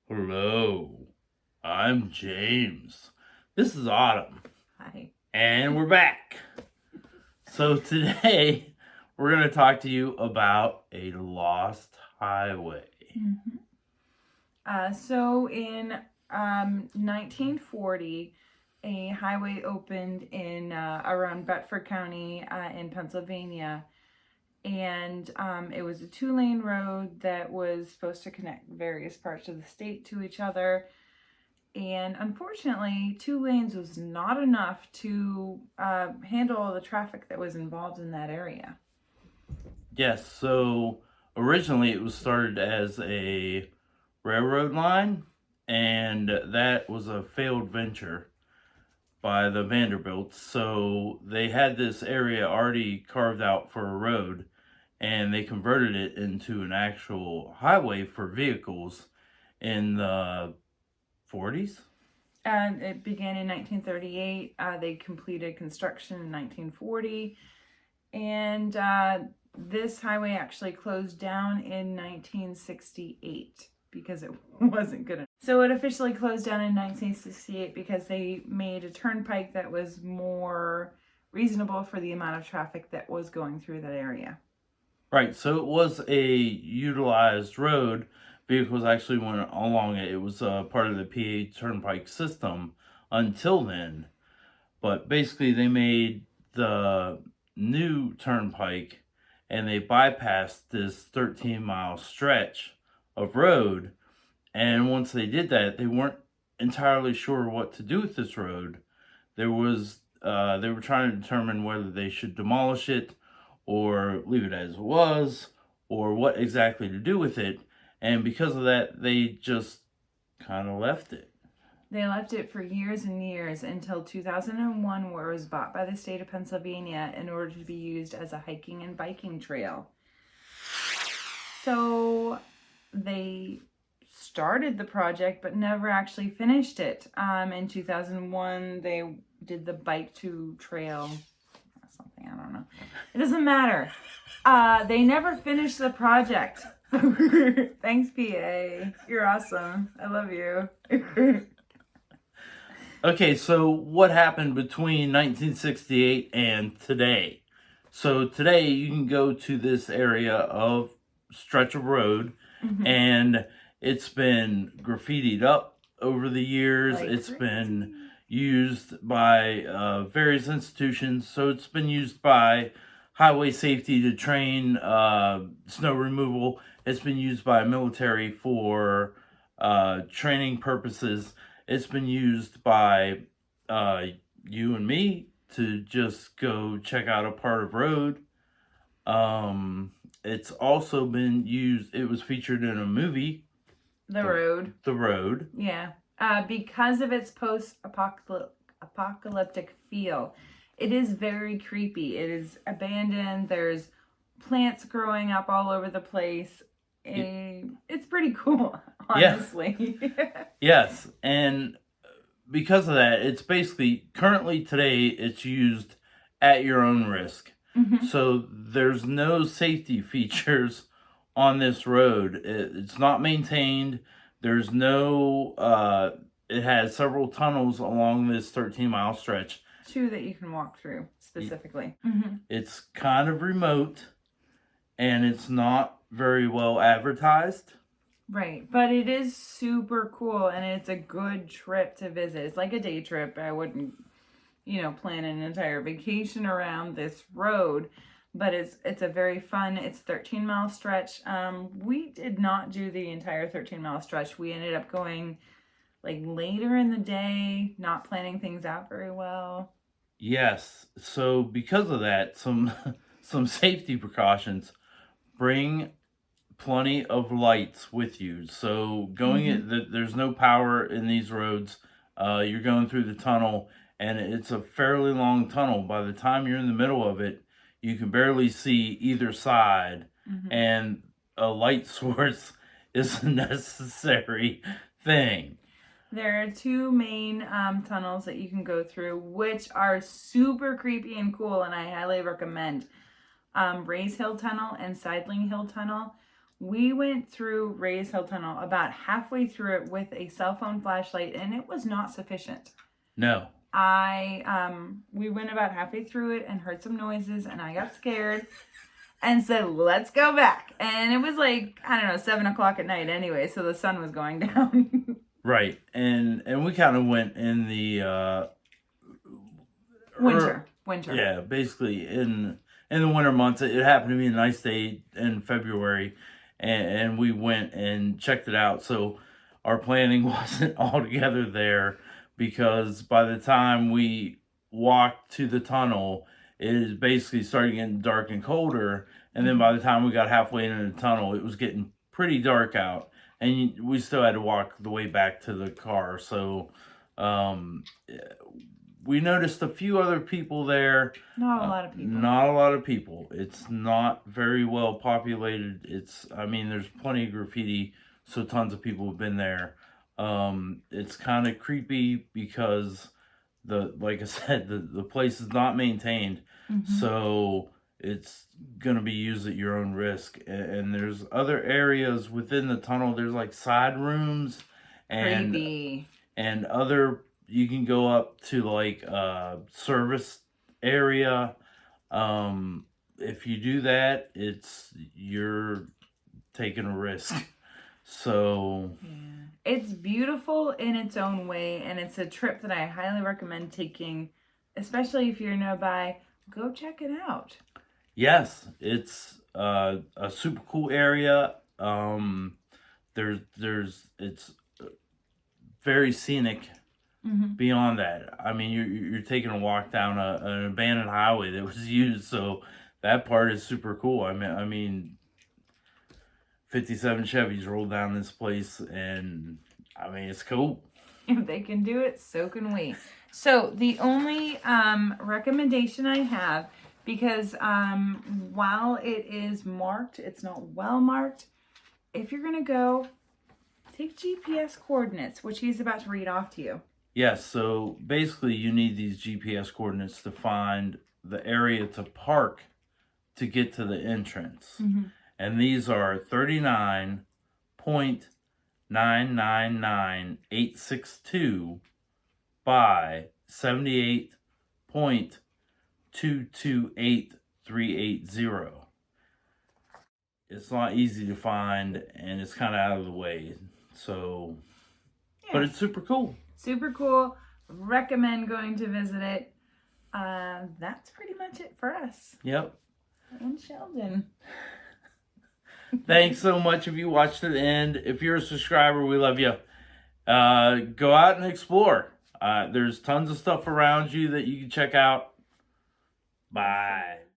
Hello, I'm James. This is Autumn, Hi. and we're back. So, today we're going to talk to you about a lost highway. So in 1940, a highway opened in around Bedford County in Pennsylvania, and it was a two-lane road that was supposed to connect various parts of the state to each other. And unfortunately, 2 lanes was not enough to handle all the traffic that was involved in that area. Yes, so originally it was started as a railroad line, and that was a failed venture by the Vanderbilts. So, they had this area already carved out for a road, and they converted it into an actual highway for vehicles in the 40s. And it began in 1938. They completed construction in 1940. And this highway actually closed down in 1968 because it wasn't good enough. So it officially closed down in 1968 because they made a turnpike that was more reasonable for the amount of traffic that was going through that area. Right, so it was a utilized road. Vehicles actually went along it. It was part of the PA turnpike system until then. But basically, they made the new turnpike and they bypassed this 13-mile stretch of road. And once they did that, they weren't entirely sure what to do with this road. They were trying to determine whether they should demolish it or leave it as it was, or what exactly to do with it. And because of that, they just kind of left it. They left it for years and years until 2001, where it was bought by the state of Pennsylvania in order to be used as a hiking and biking trail. So they started the project but never actually finished it. In 2001, they did the bike to trail something, I don't know. It doesn't matter. They never finished the project. Thanks, PA. You're awesome. I love you. Okay, so what happened between 1968 and today? So today you can go to this area of stretch of road, and it's been graffitied up over the years. Like It's crazy. been used by various institutions. So it's been used by highway safety to train snow removal. It's been used by military for training purposes. It's been used by you and me to just go check out a part of road. It's also been used. It was featured in a movie, The Road. The Road. Yeah. Because of its post-apocalyptic feel, it is very creepy. It is abandoned. There's plants growing up all over the place. It's pretty cool, honestly. Yeah. Yes, and because of that, it's basically currently today it's used at your own risk. So there's no safety features on this road. It's not maintained. There's no. It has several tunnels along this 13-mile stretch. 2 that you can walk through specifically. It's kind of remote, and it's not very well advertised. Right, but it is super cool, and it's a good trip to visit. It's like a day trip. I wouldn't, plan an entire vacation around this road, but it's a very fun. It's 13-mile stretch. We did not do the entire 13-mile stretch. We ended up going like later in the day, not planning things out very well. Yes. So because of that, some safety precautions. Bring plenty of lights with you. So there's no power in these roads. You're going through the tunnel, and it's a fairly long tunnel. By the time you're in the middle of it, you can barely see either side, and a light source is a necessary thing. There are 2 main tunnels that you can go through, which are super creepy and cool, and I highly recommend. Rays Hill Tunnel and Sidling Hill Tunnel. We went through Ray's Hill Tunnel about halfway through it with a cell phone flashlight, and it was not sufficient. No. We went about halfway through it and heard some noises, and I got scared and said, let's go back. And it was like, I don't know, 7 o'clock at night anyway, so the sun was going down. Right. And we kind of went in the Winter. yeah, basically in the winter months. It happened to be a nice day in February, and we went and checked it out. So our planning wasn't all together there, because by the time we walked to the tunnel, it is basically starting getting dark and colder. And then by the time we got halfway into the tunnel, it was getting pretty dark out, and we still had to walk the way back to the car. So we noticed a few other people there. Not a lot of people. Not a lot of people. It's not very well populated. There's plenty of graffiti, so tons of people have been there. It's kind of creepy because like I said, the place is not maintained. So it's gonna be used at your own risk. And there's other areas within the tunnel. There's like side rooms and Creepy. and other, you can go up to like service area. If you do that, you're taking a risk. So yeah, it's beautiful in its own way, and it's a trip that I highly recommend taking, especially if you're nearby. Go check it out. yes, it's a super cool area. It's very scenic. Beyond that, I mean, you're taking a walk down an abandoned highway that was used, so that part is super cool. I mean, 57 Chevys rolled down this place, and I mean, it's cool. If they can do it, so can we. So the only recommendation I have, because while it is marked, it's not well marked. If you're gonna go, take GPS coordinates, which he's about to read off to you. Yes, so basically you need these GPS coordinates to find the area to park to get to the entrance. And these are 39.999862 by 78.228380. It's not easy to find, and it's kind of out of the way. So, yeah. But it's super cool. Super cool. Recommend going to visit it. That's pretty much it for us. Yep. And Sheldon. Thanks so much if you watched to the end. If you're a subscriber, we love you. Go out and explore. There's tons of stuff around you that you can check out. Bye.